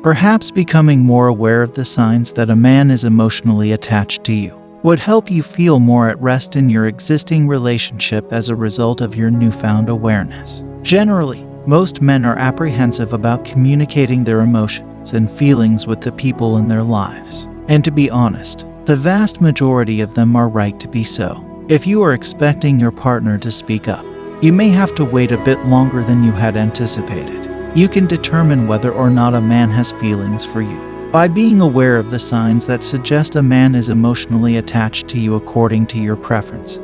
Perhaps becoming more aware of the signs that a man is emotionally attached to you would help you feel more at rest in your existing relationship as a result of your newfound awareness. Generally, most men are apprehensive about communicating their emotions and feelings with the people in their lives. And to be honest, the vast majority of them are right to be so. If you are expecting your partner to speak up, you may have to wait a bit longer than you had anticipated. You can determine whether or not a man has feelings for you by being aware of the signs that suggest a man is emotionally attached to you according to your preferences.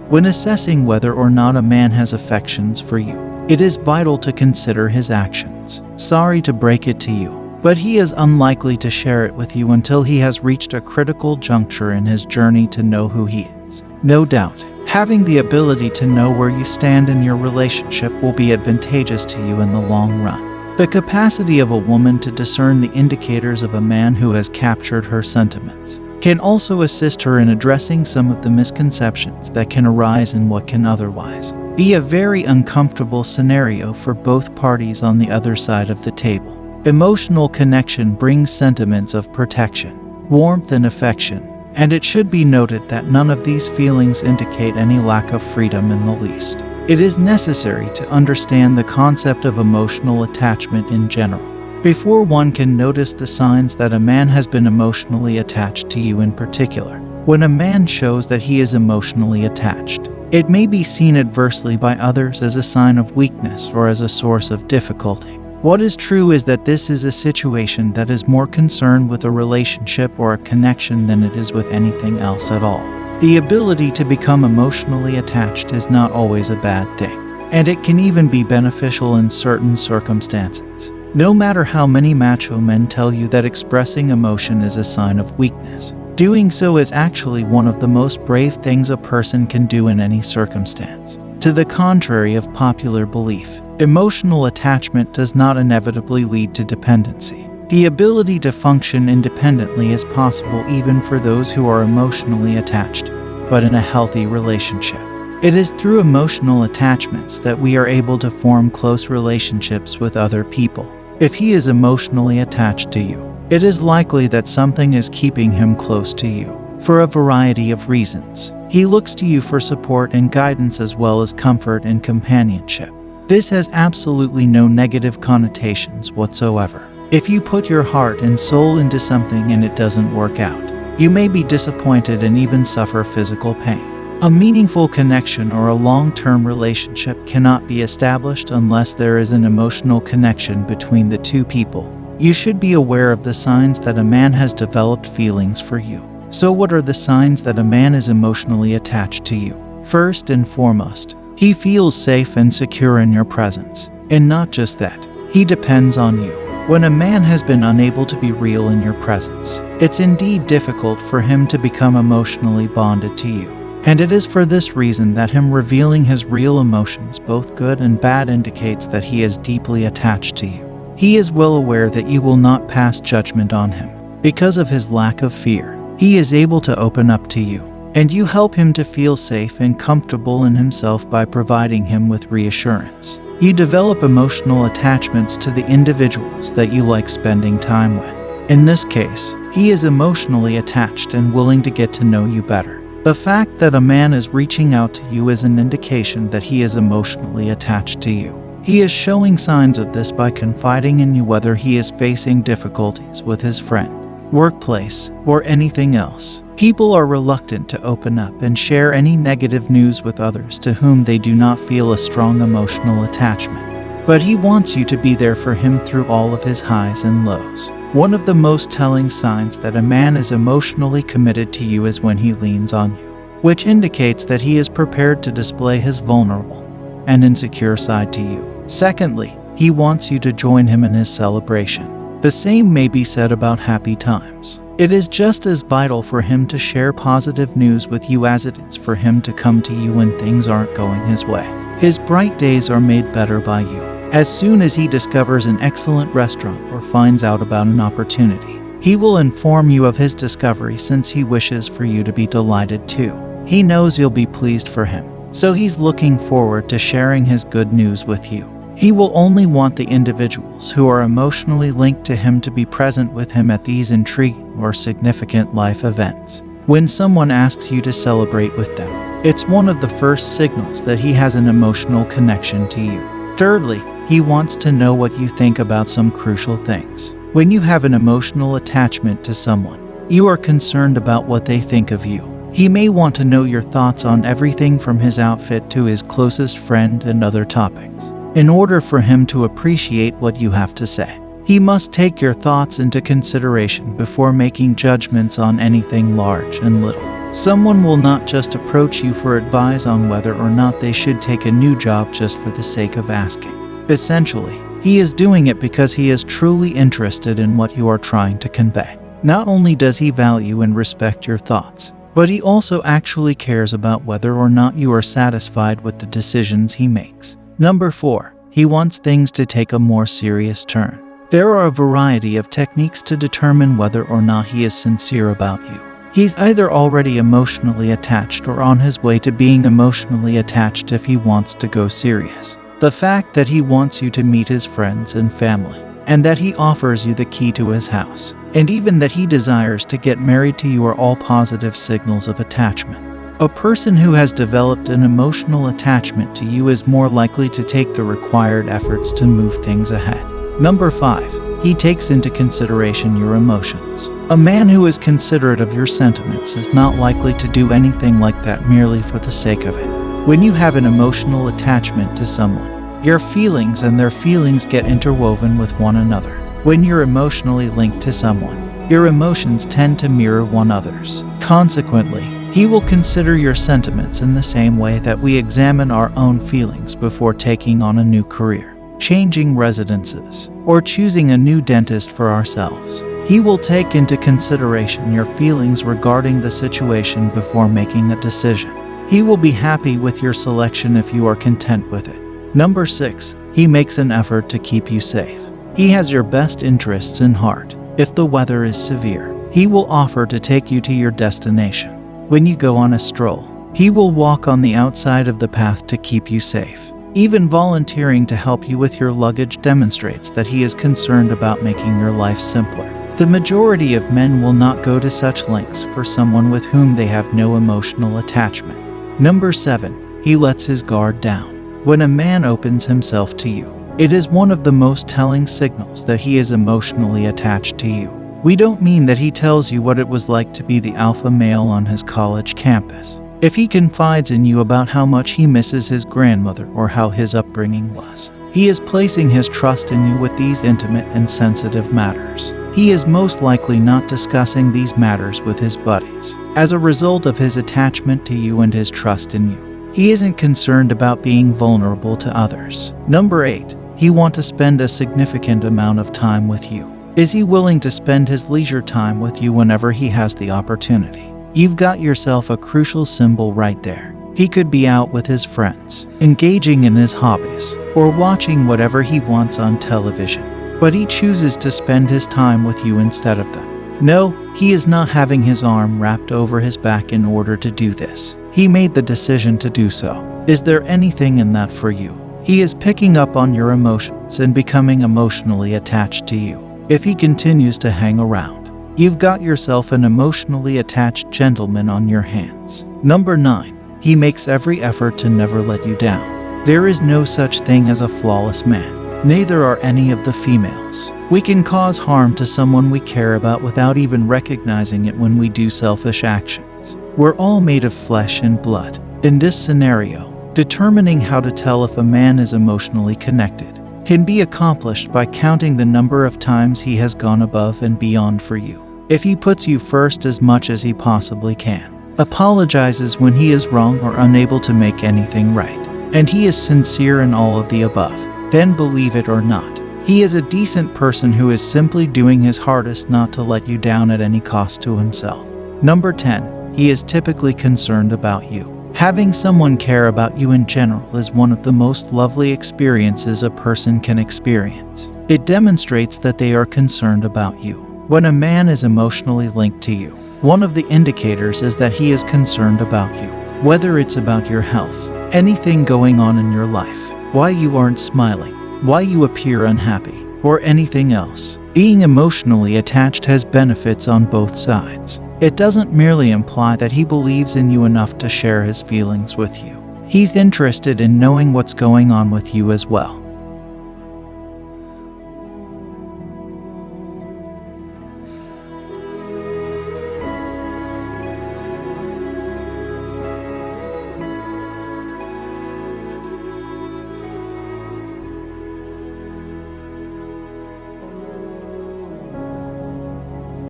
When assessing whether or not a man has affections for you, it is vital to consider his actions. Sorry to break it to you, but he is unlikely to share it with you until he has reached a critical juncture in his journey to know who he is. No doubt, having the ability to know where you stand in your relationship will be advantageous to you in the long run. The capacity of a woman to discern the indicators of a man who has captured her sentiments can also assist her in addressing some of the misconceptions that can arise in what can otherwise be a very uncomfortable scenario for both parties on the other side of the table. Emotional connection brings sentiments of protection, warmth, and affection, and it should be noted that none of these feelings indicate any lack of freedom in the least. It is necessary to understand the concept of emotional attachment in general before one can notice the signs that a man has been emotionally attached to you in particular. When a man shows that he is emotionally attached, it may be seen adversely by others as a sign of weakness or as a source of difficulty. What is true is that this is a situation that is more concerned with a relationship or a connection than it is with anything else at all. The ability to become emotionally attached is not always a bad thing, and it can even be beneficial in certain circumstances. No matter how many macho men tell you that expressing emotion is a sign of weakness, doing so is actually one of the most brave things a person can do in any circumstance. To the contrary of popular belief, emotional attachment does not inevitably lead to dependency. The ability to function independently is possible even for those who are emotionally attached, but in a healthy relationship. It is through emotional attachments that we are able to form close relationships with other people. If he is emotionally attached to you, it is likely that something is keeping him close to you. For a variety of reasons, he looks to you for support and guidance as well as comfort and companionship. This has absolutely no negative connotations whatsoever. If you put your heart and soul into something and it doesn't work out, you may be disappointed and even suffer physical pain. A meaningful connection or a long-term relationship cannot be established unless there is an emotional connection between the two people. You should be aware of the signs that a man has developed feelings for you. So what are the signs that a man is emotionally attached to you? First and foremost, he feels safe and secure in your presence. And not just that, he depends on you. When a man has been unable to be real in your presence, it's indeed difficult for him to become emotionally bonded to you. And it is for this reason that him revealing his real emotions, both good and bad, indicates that he is deeply attached to you. He is well aware that you will not pass judgment on him. Because of his lack of fear, he is able to open up to you, and you help him to feel safe and comfortable in himself by providing him with reassurance. You develop emotional attachments to the individuals that you like spending time with. In this case, he is emotionally attached and willing to get to know you better. The fact that a man is reaching out to you is an indication that he is emotionally attached to you. He is showing signs of this by confiding in you whether he is facing difficulties with his friend, workplace, or anything else. People are reluctant to open up and share any negative news with others to whom they do not feel a strong emotional attachment. But he wants you to be there for him through all of his highs and lows. One of the most telling signs that a man is emotionally committed to you is when he leans on you, which indicates that he is prepared to display his vulnerable and insecure side to you. Secondly, he wants you to join him in his celebration. The same may be said about happy times. It is just as vital for him to share positive news with you as it is for him to come to you when things aren't going his way. His bright days are made better by you. As soon as he discovers an excellent restaurant or finds out about an opportunity, he will inform you of his discovery since he wishes for you to be delighted too. He knows you'll be pleased for him, so he's looking forward to sharing his good news with you. He will only want the individuals who are emotionally linked to him to be present with him at these intriguing or significant life events. When someone asks you to celebrate with them, it's one of the first signals that he has an emotional connection to you. Thirdly, he wants to know what you think about some crucial things. When you have an emotional attachment to someone, you are concerned about what they think of you. He may want to know your thoughts on everything from his outfit to his closest friend and other topics. In order for him to appreciate what you have to say, he must take your thoughts into consideration before making judgments on anything large and little. Someone will not just approach you for advice on whether or not they should take a new job just for the sake of asking. Essentially, he is doing it because he is truly interested in what you are trying to convey. Not only does he value and respect your thoughts, but he also actually cares about whether or not you are satisfied with the decisions he makes. Number 4, he wants things to take a more serious turn. There are a variety of techniques to determine whether or not he is sincere about you. He's either already emotionally attached or on his way to being emotionally attached if he wants to go serious. The fact that he wants you to meet his friends and family, and that he offers you the key to his house, and even that he desires to get married to you are all positive signals of attachment. A person who has developed an emotional attachment to you is more likely to take the required efforts to move things ahead. Number 5. He takes into consideration your emotions. A man who is considerate of your sentiments is not likely to do anything like that merely for the sake of it. When you have an emotional attachment to someone, your feelings and their feelings get interwoven with one another. When you're emotionally linked to someone, your emotions tend to mirror one another's. Consequently, he will consider your sentiments in the same way that we examine our own feelings before taking on a new career, changing residences, or choosing a new dentist for ourselves. He will take into consideration your feelings regarding the situation before making a decision. He will be happy with your selection if you are content with it. Number 6. He makes an effort to keep you safe. He has your best interests in heart. If the weather is severe, he will offer to take you to your destination. When you go on a stroll, he will walk on the outside of the path to keep you safe. Even volunteering to help you with your luggage demonstrates that he is concerned about making your life simpler. The majority of men will not go to such lengths for someone with whom they have no emotional attachment. Number 7. He lets his guard down. When a man opens himself to you, it is one of the most telling signals that he is emotionally attached to you. We don't mean that he tells you what it was like to be the alpha male on his college campus. If he confides in you about how much he misses his grandmother or how his upbringing was, he is placing his trust in you with these intimate and sensitive matters. He is most likely not discussing these matters with his buddies. As a result of his attachment to you and his trust in you, he isn't concerned about being vulnerable to others. Number 8. He wants to spend a significant amount of time with you. Is he willing to spend his leisure time with you whenever he has the opportunity? You've got yourself a crucial symbol right there. He could be out with his friends, engaging in his hobbies, or watching whatever he wants on television, but he chooses to spend his time with you instead of them. No, he is not having his arm wrapped over his back in order to do this. He made the decision to do so. Is there anything in that for you? He is picking up on your emotions and becoming emotionally attached to you. If he continues to hang around, you've got yourself an emotionally attached gentleman on your hands. Number 9. He makes every effort to never let you down. There is no such thing as a flawless man. Neither are any of the females. We can cause harm to someone we care about without even recognizing it when we do selfish actions. We're all made of flesh and blood. In this scenario, determining how to tell if a man is emotionally connected can be accomplished by counting the number of times he has gone above and beyond for you. If he puts you first as much as he possibly can, apologizes when he is wrong or unable to make anything right, and he is sincere in all of the above, then believe it or not, he is a decent person who is simply doing his hardest not to let you down at any cost to himself. Number 10. He is typically concerned about you. Having someone care about you in general is one of the most lovely experiences a person can experience. It demonstrates that they are concerned about you. When a man is emotionally linked to you, one of the indicators is that he is concerned about you. Whether it's about your health, anything going on in your life, why you aren't smiling, why you appear unhappy, or anything else. Being emotionally attached has benefits on both sides. It doesn't merely imply that he believes in you enough to share his feelings with you. He's interested in knowing what's going on with you as well.